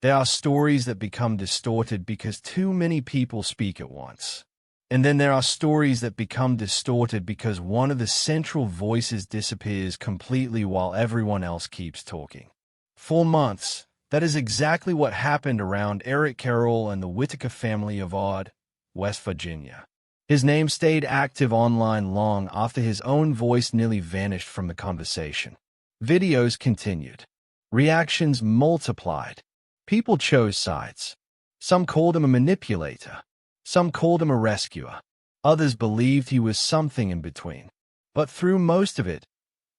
There are stories that become distorted because too many people speak at once. And then there are stories that become distorted because one of the central voices disappears completely while everyone else keeps talking. For months, that is exactly what happened around Eric Carroll and the Whittaker family of Odd, West Virginia. His name stayed active online long after his own voice nearly vanished from the conversation. Videos continued. Reactions multiplied. People chose sides. Some called him a manipulator. Some called him a rescuer. Others believed he was something in between. But through most of it,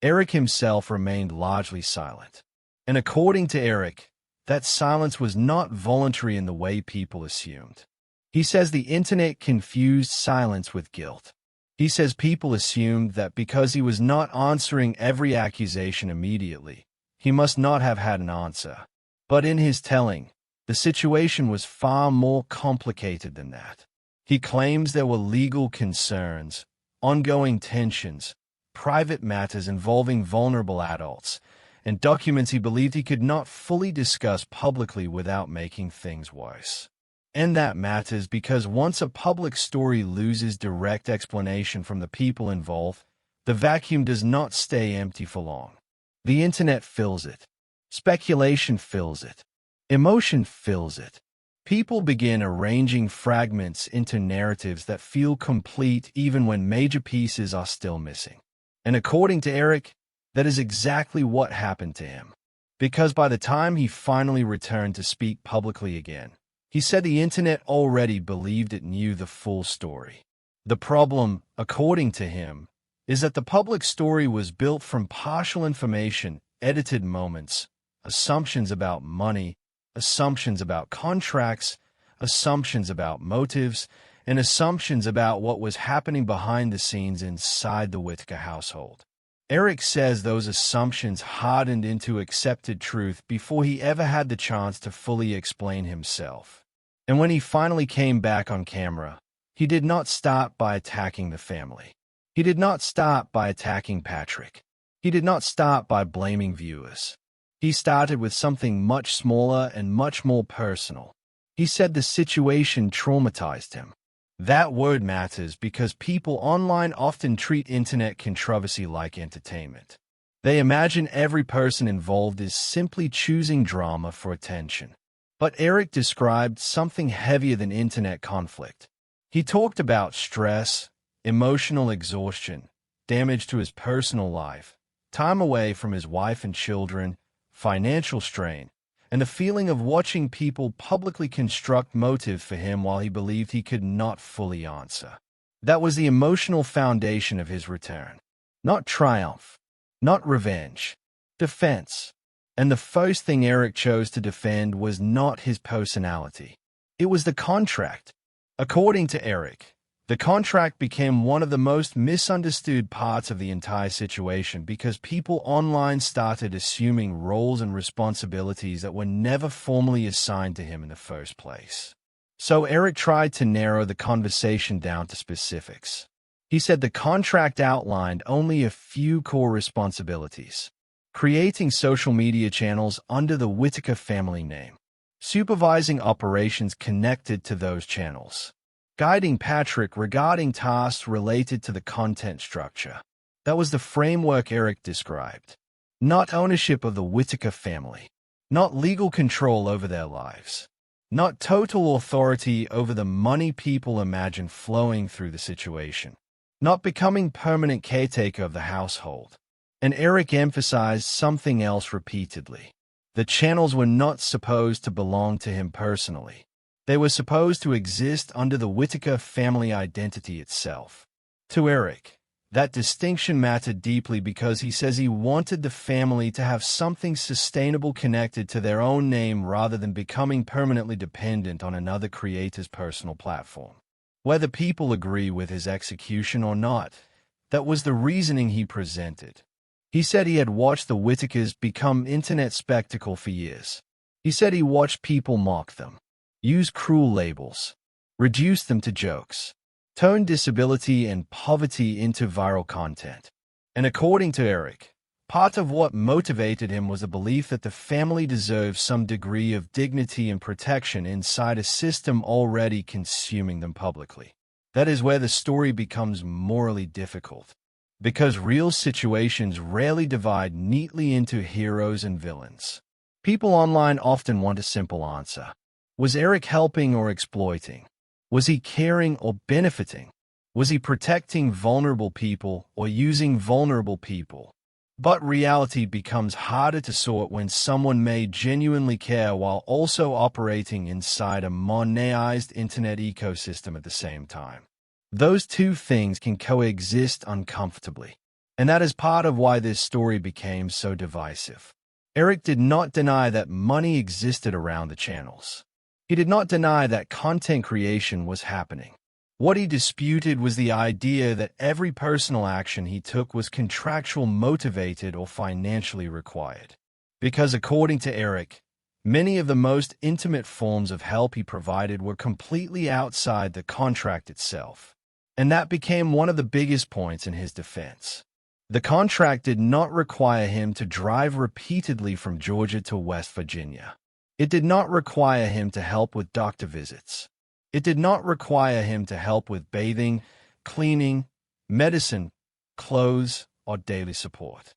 Eric himself remained largely silent. And according to Eric, that silence was not voluntary in the way people assumed. He says the internet confused silence with guilt. He says people assumed that because he was not answering every accusation immediately, he must not have had an answer. But in his telling, the situation was far more complicated than that. He claims there were legal concerns, ongoing tensions, private matters involving vulnerable adults, and documents he believed he could not fully discuss publicly without making things worse. And that matters because once a public story loses direct explanation from the people involved, the vacuum does not stay empty for long. The internet fills it. Speculation fills it. Emotion fills it. People begin arranging fragments into narratives that feel complete even when major pieces are still missing. And according to Eric, that is exactly what happened to him. Because by the time he finally returned to speak publicly again, he said the internet already believed it knew the full story. The problem, according to him, is that the public story was built from partial information, edited moments, assumptions about money, assumptions about contracts, assumptions about motives, and assumptions about what was happening behind the scenes inside the Whittaker household. Eric says those assumptions hardened into accepted truth before he ever had the chance to fully explain himself. And when he finally came back on camera, he did not start by attacking the family. He did not start by attacking Patrick. He did not start by blaming viewers. He started with something much smaller and much more personal. He said the situation traumatized him. That word matters because people online often treat internet controversy like entertainment. They imagine every person involved is simply choosing drama for attention. But Eric described something heavier than internet conflict. He talked about stress, emotional exhaustion, damage to his personal life, time away from his wife and children, financial strain, and the feeling of watching people publicly construct motive for him while he believed he could not fully answer. That was the emotional foundation of his return. Not triumph, not revenge, defense. And the first thing Eric chose to defend was not his personality. It was the contract. According to Eric, the contract became one of the most misunderstood parts of the entire situation because people online started assuming roles and responsibilities that were never formally assigned to him in the first place. So Eric tried to narrow the conversation down to specifics. He said the contract outlined only a few core responsibilities: creating social media channels under the Whittaker family name, supervising operations connected to those channels, guiding Patrick regarding tasks related to the content structure. That was the framework Eric described. Not ownership of the Whittaker family. Not legal control over their lives. Not total authority over the money people imagine flowing through the situation. Not becoming permanent caretaker of the household. And Eric emphasized something else repeatedly. The channels were not supposed to belong to him personally. They were supposed to exist under the Whittaker family identity itself. To Eric, that distinction mattered deeply because he says he wanted the family to have something sustainable connected to their own name rather than becoming permanently dependent on another creator's personal platform. Whether people agree with his execution or not, that was the reasoning he presented. He said he had watched the Whittakers become internet spectacle for years. He said he watched people mock them, use cruel labels, reduce them to jokes, turn disability and poverty into viral content. And according to Eric, Part of what motivated him was a belief that the family deserved some degree of dignity and protection inside a system already consuming them publicly. That is where the story becomes morally difficult, because real situations rarely divide neatly into heroes and villains. People online often want a simple answer. Was Eric helping or exploiting? Was he caring or benefiting? Was he protecting vulnerable people or using vulnerable people? But reality becomes harder to sort when someone may genuinely care while also operating inside a monetized internet ecosystem at the same time. Those two things can coexist uncomfortably, and that is part of why this story became so divisive. Eric did not deny that money existed around the channels. He did not deny that content creation was happening. What he disputed was the idea that every personal action he took was contractual motivated or financially required. Because according to Eric, many of the most intimate forms of help he provided were completely outside the contract itself. And that became one of the biggest points in his defense. The contract did not require him to drive repeatedly from Georgia to West Virginia. It did not require him to help with doctor visits. It did not require him to help with bathing, cleaning, medicine, clothes, or daily support.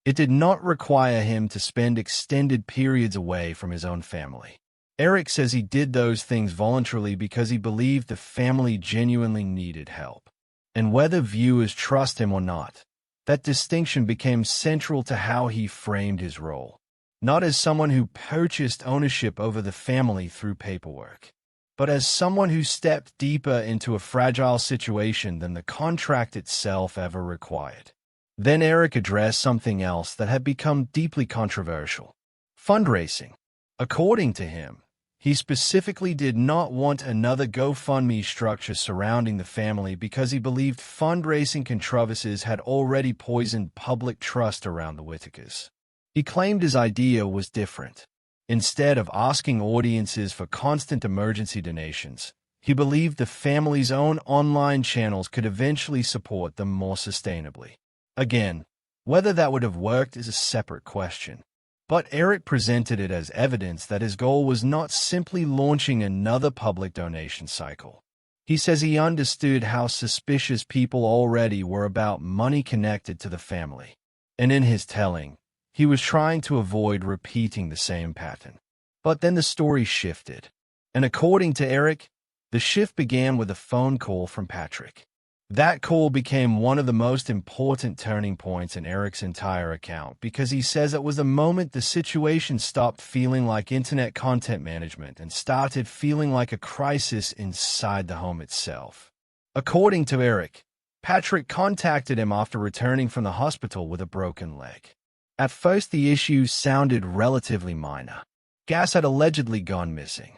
It did not require him to spend extended periods away from his own family. Eric says he did those things voluntarily because he believed the family genuinely needed help. And whether viewers trust him or not, that distinction became central to how he framed his role. Not as someone who purchased ownership over the family through paperwork, but as someone who stepped deeper into a fragile situation than the contract itself ever required. Then Eric addressed something else that had become deeply controversial: fundraising. According to him, he specifically did not want another GoFundMe structure surrounding the family because he believed fundraising controversies had already poisoned public trust around the Whittakers. He claimed his idea was different. Instead of asking audiences for constant emergency donations, he believed the family's own online channels could eventually support them more sustainably. Again, whether that would have worked is a separate question. But Eric presented it as evidence that his goal was not simply launching another public donation cycle. He says he understood how suspicious people already were about money connected to the family. And in his telling, he was trying to avoid repeating the same pattern. But then the story shifted. And according to Eric, the shift began with a phone call from Patrick. That call became one of the most important turning points in Eric's entire account because he says it was the moment the situation stopped feeling like internet content management and started feeling like a crisis inside the home itself. According to Eric, Patrick contacted him after returning from the hospital with a broken leg. At first, the issue sounded relatively minor. Gas had allegedly gone missing.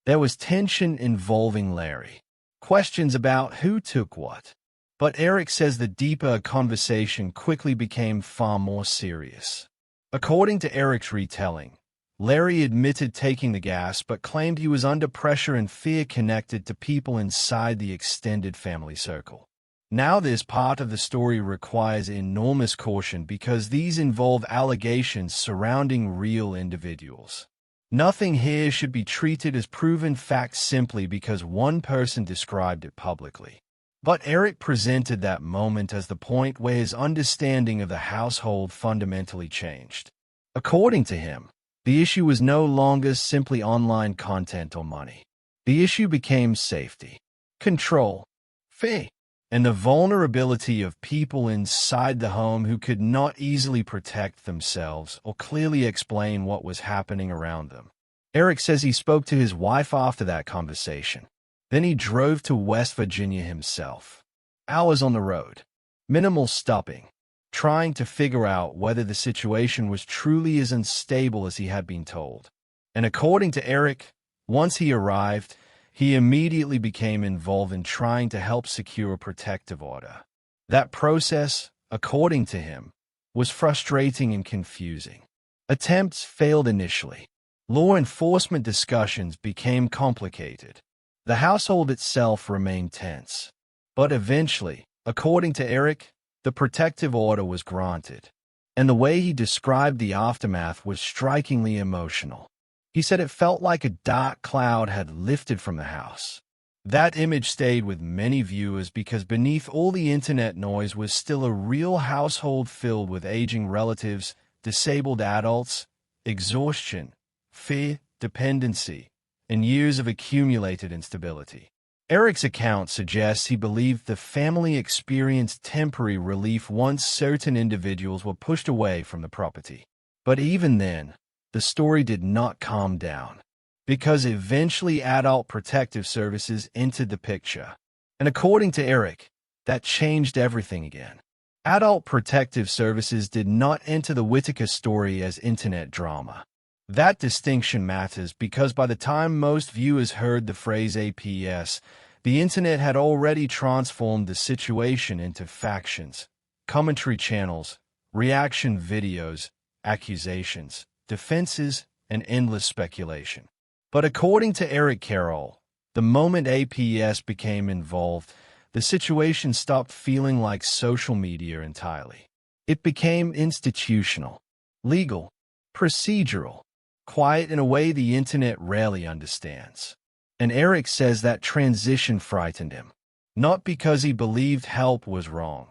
There was tension involving Larry. Questions about who took what. But Eric says the deeper conversation quickly became far more serious. According to Eric's retelling, Larry admitted taking the gas but claimed he was under pressure and fear connected to people inside the extended family circle. Now this part of the story requires enormous caution because these involve allegations surrounding real individuals. Nothing here should be treated as proven fact simply because one person described it publicly. But Eric presented that moment as the point where his understanding of the household fundamentally changed. According to him, the issue was no longer simply online content or money. The issue became safety, control, fear, and the vulnerability of people inside the home who could not easily protect themselves or clearly explain what was happening around them. Eric says he spoke to his wife after that conversation. Then he drove to West Virginia himself. Hours on the road, minimal stopping, trying to figure out whether the situation was truly as unstable as he had been told. And according to Eric, once he arrived, he immediately became involved in trying to help secure a protective order. That process, according to him, was frustrating and confusing. Attempts failed initially. Law enforcement discussions became complicated. The household itself remained tense. But eventually, according to Eric, the protective order was granted. and the way he described the aftermath was strikingly emotional. He said it felt like a dark cloud had lifted from the house. That image stayed with many viewers because beneath all the internet noise was still a real household filled with aging relatives, disabled adults, exhaustion, fear, dependency, and years of accumulated instability. Eric's account suggests he believed the family experienced temporary relief once certain individuals were pushed away from the property. But even then, the story did not calm down, because eventually Adult Protective Services entered the picture. And according to Eric, that changed everything again. Adult Protective Services did not enter the Whittaker story as internet drama. That distinction matters because by the time most viewers heard the phrase APS, the internet had already transformed the situation into factions, commentary channels, reaction videos, accusations, defenses, and endless speculation. But according to Eric Carroll, the moment APS became involved, the situation stopped feeling like social media entirely. It became institutional, legal, procedural, quiet in a way the internet rarely understands. And Eric says that transition frightened him, not because he believed help was wrong,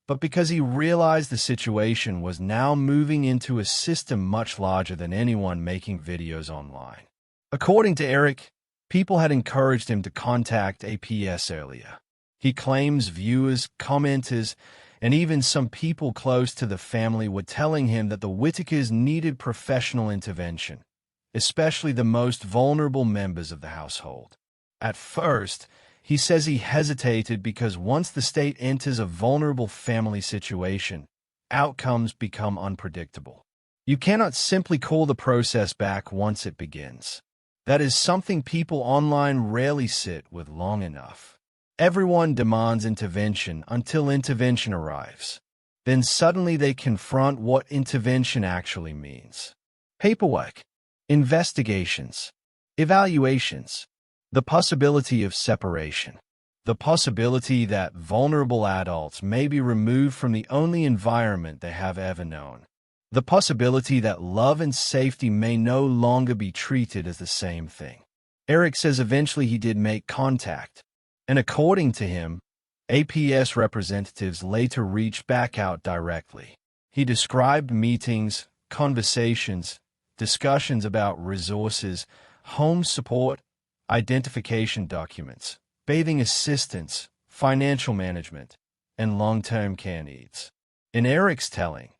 but because he realized the situation was now moving into a system much larger than anyone making videos online. According to Eric, people had encouraged him to contact APS earlier. He claims viewers, commenters, and even some people close to the family were telling him that the Whittakers needed professional intervention, especially the most vulnerable members of the household. At first, he says he hesitated because once the state enters a vulnerable family situation, outcomes become unpredictable. You cannot simply call the process back once it begins. That is something people online rarely sit with long enough. Everyone demands intervention until intervention arrives. Then suddenly they confront what intervention actually means. Paperwork, investigations, evaluations, the possibility of separation, the possibility that vulnerable adults may be removed from the only environment they have ever known, the possibility that love and safety may no longer be treated as the same thing. Eric says eventually he did make contact, and according to him, APS representatives later reached back out directly. He described meetings, conversations, discussions about resources, home support, identification documents, bathing assistance, financial management, and long-term care needs. In Eric's telling,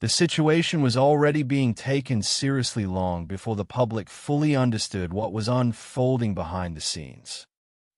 the situation was already being taken seriously long before the public fully understood what was unfolding behind the scenes.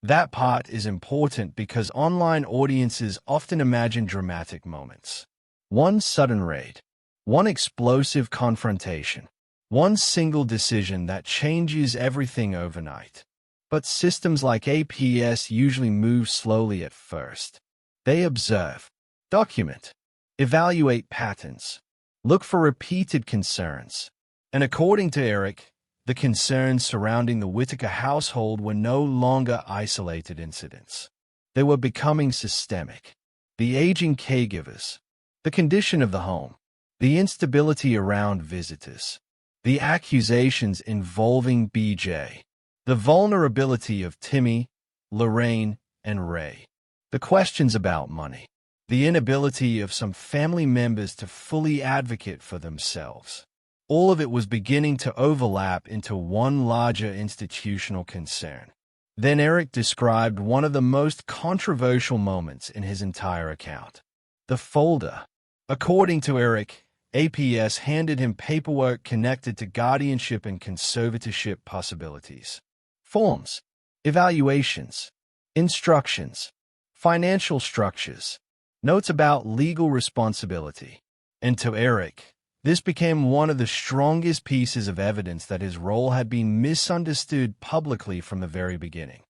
That part is important because online audiences often imagine dramatic moments. One sudden raid, one explosive confrontation, one single decision that changes everything overnight. But systems like APS usually move slowly at first. They observe, document, evaluate patterns, look for repeated concerns. And according to Eric, the concerns surrounding the Whittaker household were no longer isolated incidents. They were becoming systemic. The aging caregivers, the condition of the home, the instability around visitors, the accusations involving BJ, the vulnerability of Timmy, Lorraine, and Ray, the questions about money, the inability of some family members to fully advocate for themselves. All of it was beginning to overlap into one larger institutional concern. Then Eric described one of the most controversial moments in his entire account. The folder. According to Eric, APS handed him paperwork connected to guardianship and conservatorship possibilities. Forms, evaluations, instructions, financial structures, notes about legal responsibility. And to Eric, this became one of the strongest pieces of evidence that his role had been misunderstood publicly from the very beginning.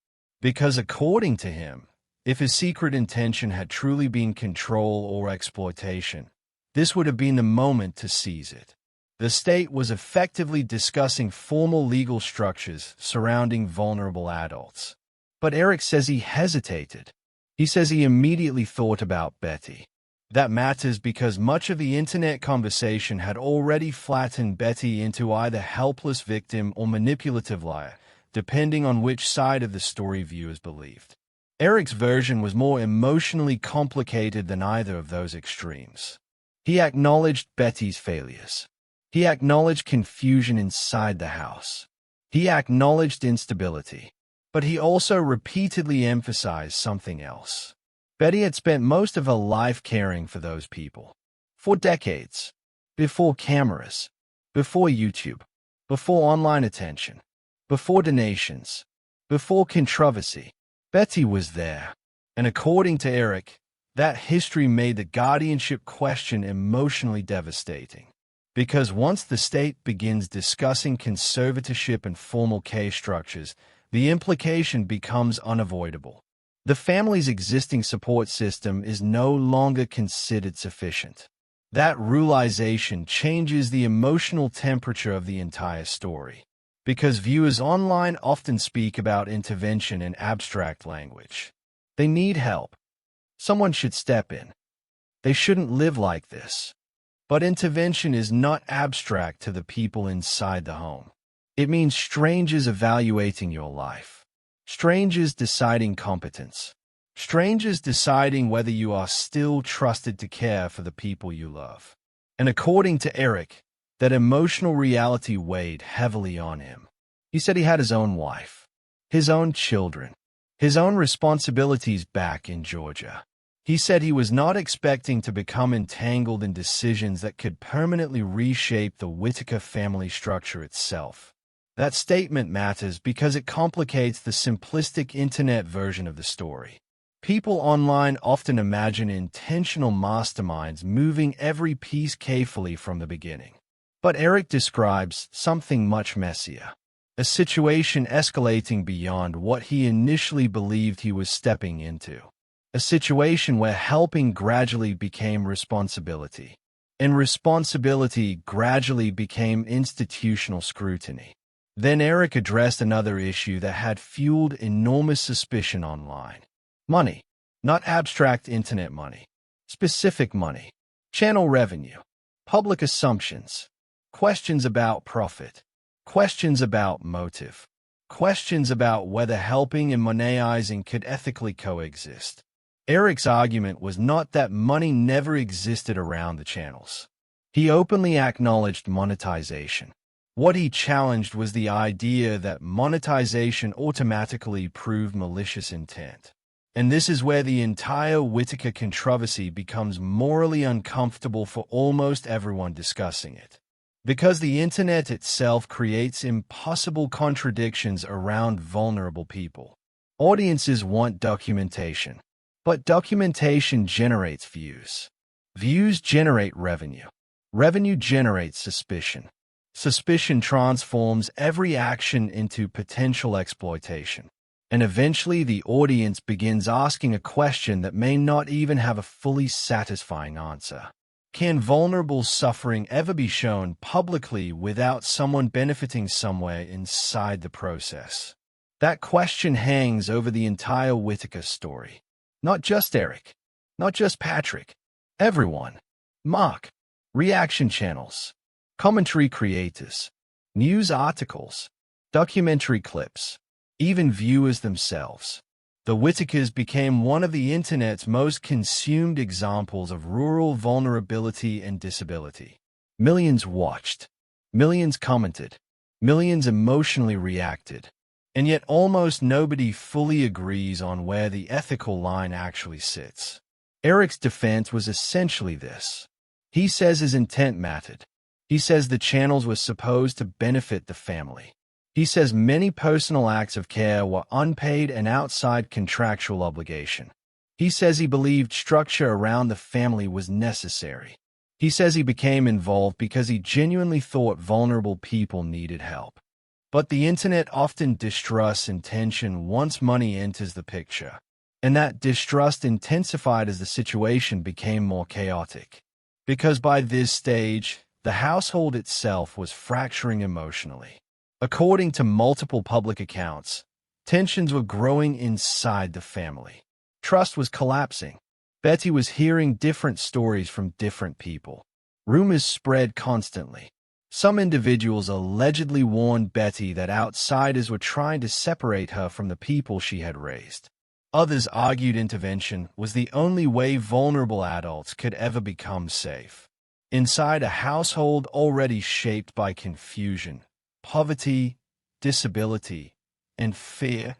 Because according to him, if his secret intention had truly been control or exploitation, this would have been the moment to seize it. The state was effectively discussing formal legal structures surrounding vulnerable adults. But Eric says he hesitated. He says he immediately thought about Betty. That matters because much of the internet conversation had already flattened Betty into either helpless victim or manipulative liar, depending on which side of the story viewers believed. Eric's version was more emotionally complicated than either of those extremes. He acknowledged Betty's failures. He acknowledged confusion inside the house. He acknowledged instability. But he also repeatedly emphasized something else. Betty had spent most of her life caring for those people. For decades. Before cameras. Before YouTube. Before online attention. Before donations. Before controversy. Betty was there. And according to Eric, that history made the guardianship question emotionally devastating. Because once the state begins discussing conservatorship and formal case structures, the implication becomes unavoidable. The family's existing support system is no longer considered sufficient. That realization changes the emotional temperature of the entire story. Because viewers online often speak about intervention in abstract language. They need help. Someone should step in. They shouldn't live like this. But intervention is not abstract to the people inside the home. It means strangers evaluating your life. Strangers deciding competence. Strangers deciding whether you are still trusted to care for the people you love. And according to Eric, that emotional reality weighed heavily on him. He said he had his own wife, his own children, his own responsibilities back in Georgia. He said he was not expecting to become entangled in decisions that could permanently reshape the Whittaker family structure itself. That statement matters because it complicates the simplistic internet version of the story. People online often imagine intentional masterminds moving every piece carefully from the beginning. But Eric describes something much messier. A situation escalating beyond what he initially believed he was stepping into. A situation where helping gradually became responsibility. And responsibility gradually became institutional scrutiny. Then Eric addressed another issue that had fueled enormous suspicion online. Money. Not abstract internet money. Specific money. Channel revenue. Public assumptions. Questions about profit. Questions about motive. Questions about whether helping and monetizing could ethically coexist. Eric's argument was not that money never existed around the channels. He openly acknowledged monetization. What he challenged was the idea that monetization automatically proved malicious intent. And this is where the entire Whittaker controversy becomes morally uncomfortable for almost everyone discussing it. Because the internet itself creates impossible contradictions around vulnerable people. Audiences want documentation. But documentation generates views. Views generate revenue. Revenue generates suspicion. Suspicion transforms every action into potential exploitation. And eventually the audience begins asking a question that may not even have a fully satisfying answer. Can vulnerable suffering ever be shown publicly without someone benefiting somewhere inside the process? That question hangs over the entire Whittaker story. Not just Eric. Not just Patrick. Everyone. Mark. Reaction channels. Commentary creators, news articles, documentary clips, even viewers themselves. The Whittakers became one of the internet's most consumed examples of rural vulnerability and disability. Millions watched, millions commented, millions emotionally reacted, and yet almost nobody fully agrees on where the ethical line actually sits. Eric's defense was essentially this. He says his intent mattered. He says the channels were supposed to benefit the family. He says many personal acts of care were unpaid and outside contractual obligation. He says he believed structure around the family was necessary. He says he became involved because he genuinely thought vulnerable people needed help. But the internet often distrusts intention once money enters the picture. And that distrust intensified as the situation became more chaotic. Because by this stage, the household itself was fracturing emotionally. According to multiple public accounts, tensions were growing inside the family. Trust was collapsing. Betty was hearing different stories from different people. Rumors spread constantly. Some individuals allegedly warned Betty that outsiders were trying to separate her from the people she had raised. Others argued intervention was the only way vulnerable adults could ever become safe. Inside a household already shaped by confusion, poverty, disability, and fear,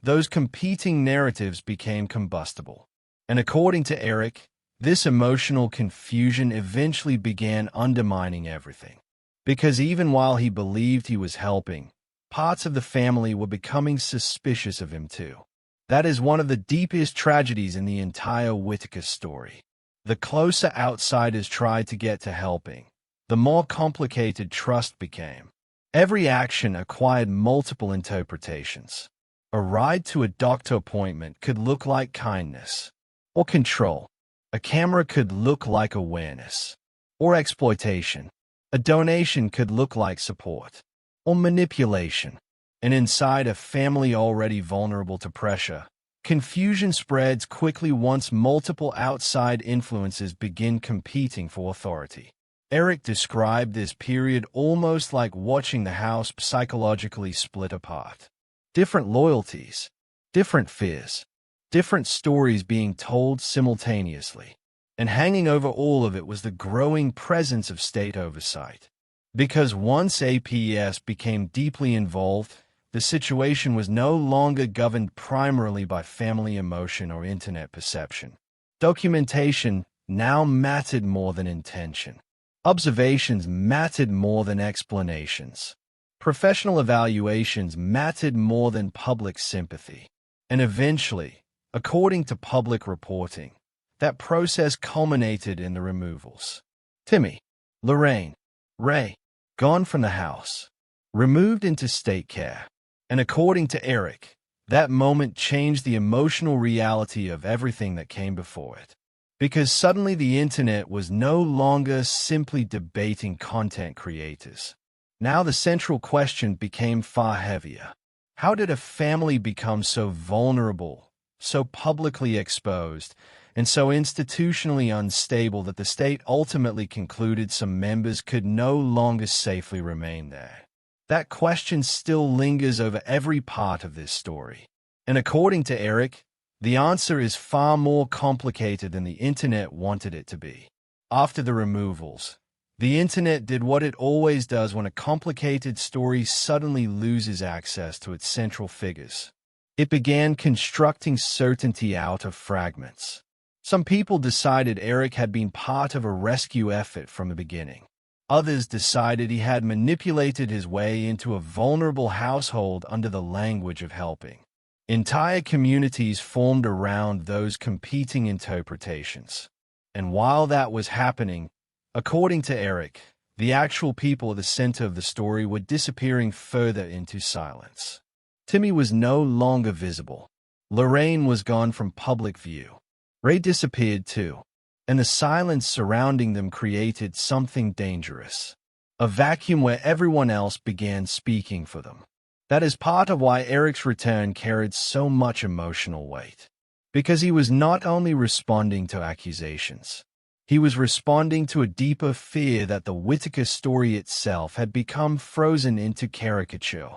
those competing narratives became combustible. And according to Eric, this emotional confusion eventually began undermining everything. Because even while he believed he was helping, parts of the family were becoming suspicious of him too. That is one of the deepest tragedies in the entire Whittaker story. The closer outsiders tried to get to helping, the more complicated trust became. Every action acquired multiple interpretations. A ride to a doctor appointment could look like kindness or control. A camera could look like awareness or exploitation. A donation could look like support or manipulation. And inside a family already vulnerable to pressure, confusion spreads quickly once multiple outside influences begin competing for authority. Eric described this period almost like watching the house psychologically split apart. Different loyalties, different fears, different stories being told simultaneously. And hanging over all of it was the growing presence of state oversight. Because once APS became deeply involved, the situation was no longer governed primarily by family emotion or internet perception. Documentation now mattered more than intention. Observations mattered more than explanations. Professional evaluations mattered more than public sympathy. And eventually, according to public reporting, that process culminated in the removals. Timmy, Lorraine, Ray, gone from the house, removed into state care. And according to Eric, that moment changed the emotional reality of everything that came before it. Because suddenly the internet was no longer simply debating content creators. Now the central question became far heavier. How did a family become so vulnerable, so publicly exposed, and so institutionally unstable that the state ultimately concluded some members could no longer safely remain there? That question still lingers over every part of this story. And according to Eric, the answer is far more complicated than the internet wanted it to be. After the removals, the internet did what it always does when a complicated story suddenly loses access to its central figures. It began constructing certainty out of fragments. Some people decided Eric had been part of a rescue effort from the beginning. Others decided he had manipulated his way into a vulnerable household under the language of helping. Entire communities formed around those competing interpretations. And while that was happening, according to Eric, the actual people at the center of the story were disappearing further into silence. Timmy was no longer visible. Lorraine was gone from public view. Ray disappeared too. And the silence surrounding them created something dangerous. A vacuum where everyone else began speaking for them. That is part of why Eric's return carried so much emotional weight. Because he was not only responding to accusations, he was responding to a deeper fear that the Whittaker story itself had become frozen into caricature.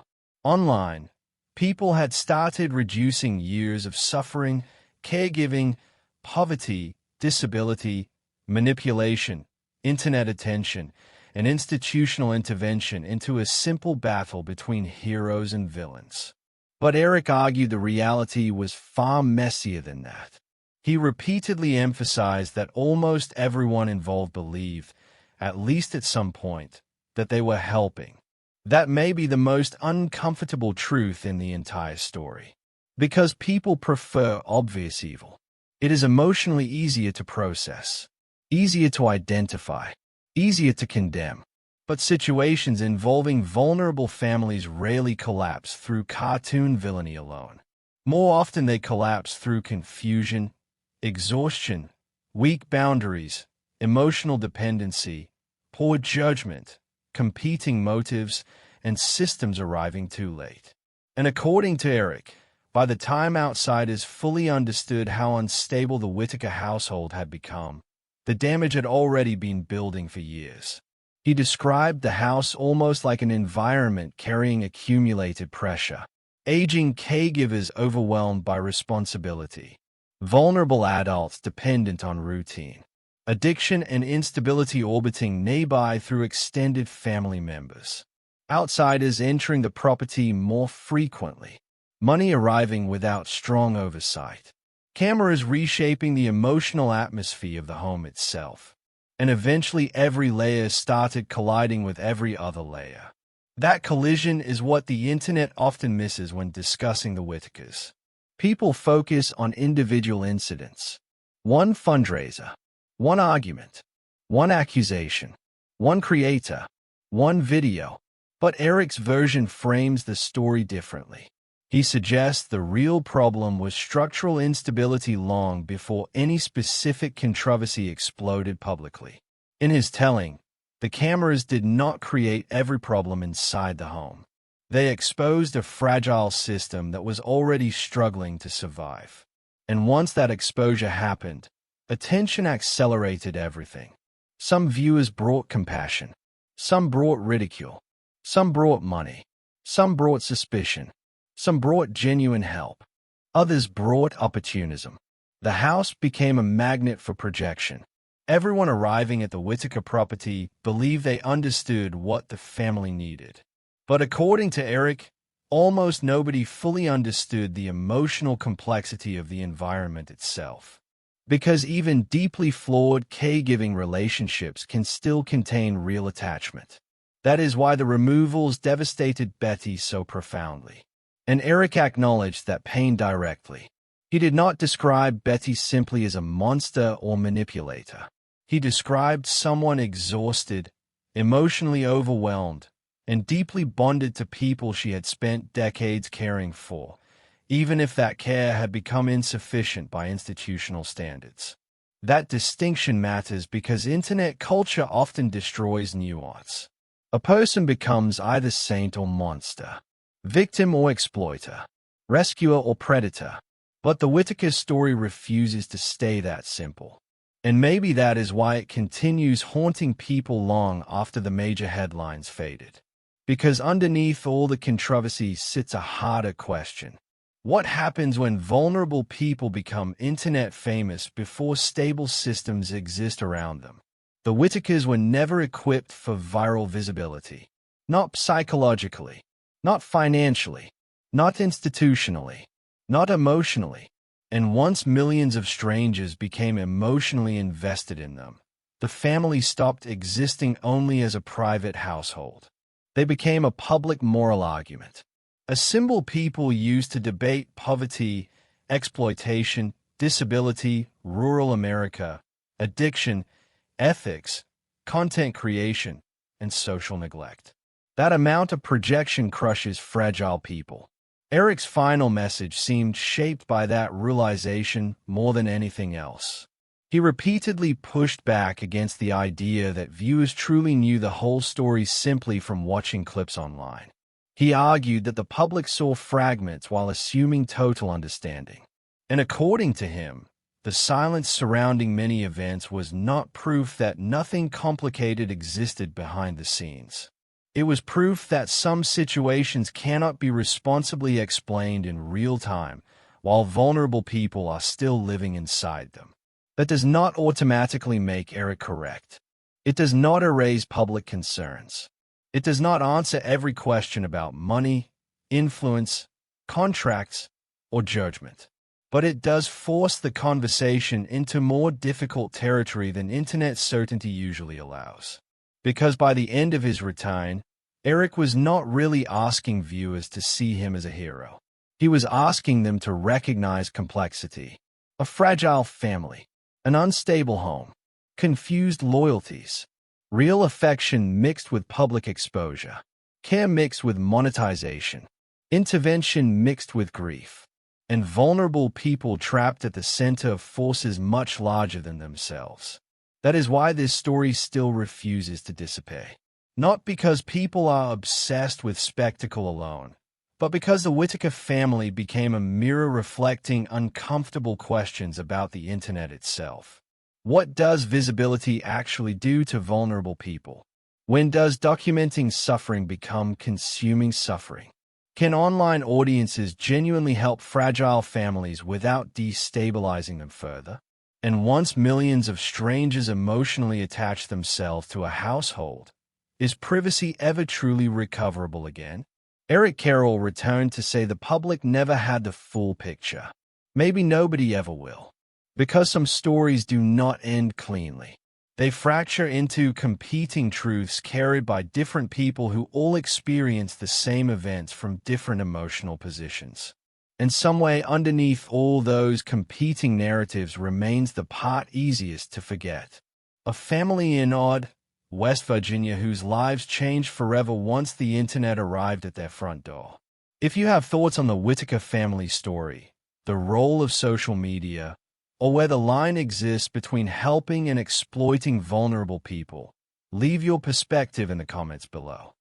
Online, people had started reducing years of suffering, caregiving, poverty, disability, manipulation, internet attention, and institutional intervention into a simple battle between heroes and villains. But Eric argued the reality was far messier than that. He repeatedly emphasized that almost everyone involved believed, at least at some point, that they were helping. That may be the most uncomfortable truth in the entire story. Because people prefer obvious evil. It is emotionally easier to process, easier to identify, easier to condemn. But situations involving vulnerable families rarely collapse through cartoon villainy alone. More often they collapse through confusion, exhaustion, weak boundaries, emotional dependency, poor judgment, competing motives, and systems arriving too late. And according to Eric, By the time outsiders fully understood how unstable the Whittaker household had become, the damage had already been building for years. He described the house almost like an environment carrying accumulated pressure. Aging caregivers overwhelmed by responsibility. Vulnerable adults dependent on routine. Addiction and instability orbiting nearby through extended family members. Outsiders entering the property more frequently. Money arriving without strong oversight. Cameras reshaping the emotional atmosphere of the home itself. And eventually every layer started colliding with every other layer. That collision is what the internet often misses when discussing the Whittakers. People focus on individual incidents. One fundraiser, one argument, one accusation, one creator, one video. But Eric's version frames the story differently. He suggests the real problem was structural instability long before any specific controversy exploded publicly. In his telling, the cameras did not create every problem inside the home. They exposed a fragile system that was already struggling to survive. And once that exposure happened, attention accelerated everything. Some viewers brought compassion. Some brought ridicule. Some brought money. Some brought suspicion. Some brought genuine help. Others brought opportunism. The house became a magnet for projection. Everyone arriving at the Whittaker property believed they understood what the family needed. But according to Eric, almost nobody fully understood the emotional complexity of the environment itself. Because even deeply flawed caregiving relationships can still contain real attachment. That is why the removals devastated Betty so profoundly. And Eric acknowledged that pain directly. He did not describe Betty simply as a monster or manipulator. He described someone exhausted, emotionally overwhelmed, and deeply bonded to people she had spent decades caring for, even if that care had become insufficient by institutional standards. That distinction matters because internet culture often destroys nuance. A person becomes either saint or monster. Victim or exploiter, rescuer or predator. But the Whittaker story refuses to stay that simple. And maybe that is why it continues haunting people long after the major headlines faded. Because underneath all the controversy sits a harder question. What happens when vulnerable people become internet famous before stable systems exist around them? The Whittakers were never equipped for viral visibility. Not psychologically. Not financially, not institutionally, not emotionally. And once millions of strangers became emotionally invested in them, the family stopped existing only as a private household. They became a public moral argument, a symbol people used to debate poverty, exploitation, disability, rural America, addiction, ethics, content creation, and social neglect. That amount of projection crushes fragile people. Eric's final message seemed shaped by that realization more than anything else. He repeatedly pushed back against the idea that viewers truly knew the whole story simply from watching clips online. He argued that the public saw fragments while assuming total understanding. And according to him, the silence surrounding many events was not proof that nothing complicated existed behind the scenes. It was proof that some situations cannot be responsibly explained in real time, while vulnerable people are still living inside them. That does not automatically make Eric correct. It does not erase public concerns. It does not answer every question about money, influence, contracts, or judgment. But it does force the conversation into more difficult territory than internet certainty usually allows. Because by the end of his reign, Eric was not really asking viewers to see him as a hero. He was asking them to recognize complexity, a fragile family, an unstable home, confused loyalties, real affection mixed with public exposure, care mixed with monetization, intervention mixed with grief, and vulnerable people trapped at the center of forces much larger than themselves. That is why this story still refuses to dissipate. Not because people are obsessed with spectacle alone, but because the Whittaker family became a mirror reflecting uncomfortable questions about the internet itself. What does visibility actually do to vulnerable people? When does documenting suffering become consuming suffering? Can online audiences genuinely help fragile families without destabilizing them further? And once millions of strangers emotionally attach themselves to a household, is privacy ever truly recoverable again? Eric Carroll returned to say the public never had the full picture. Maybe nobody ever will. Because some stories do not end cleanly. They fracture into competing truths carried by different people who all experience the same events from different emotional positions. In some way, underneath all those competing narratives remains the part easiest to forget. A family in Odd, West Virginia whose lives changed forever once the internet arrived at their front door. If you have thoughts on the Whittaker family story, the role of social media, or where the line exists between helping and exploiting vulnerable people, leave your perspective in the comments below.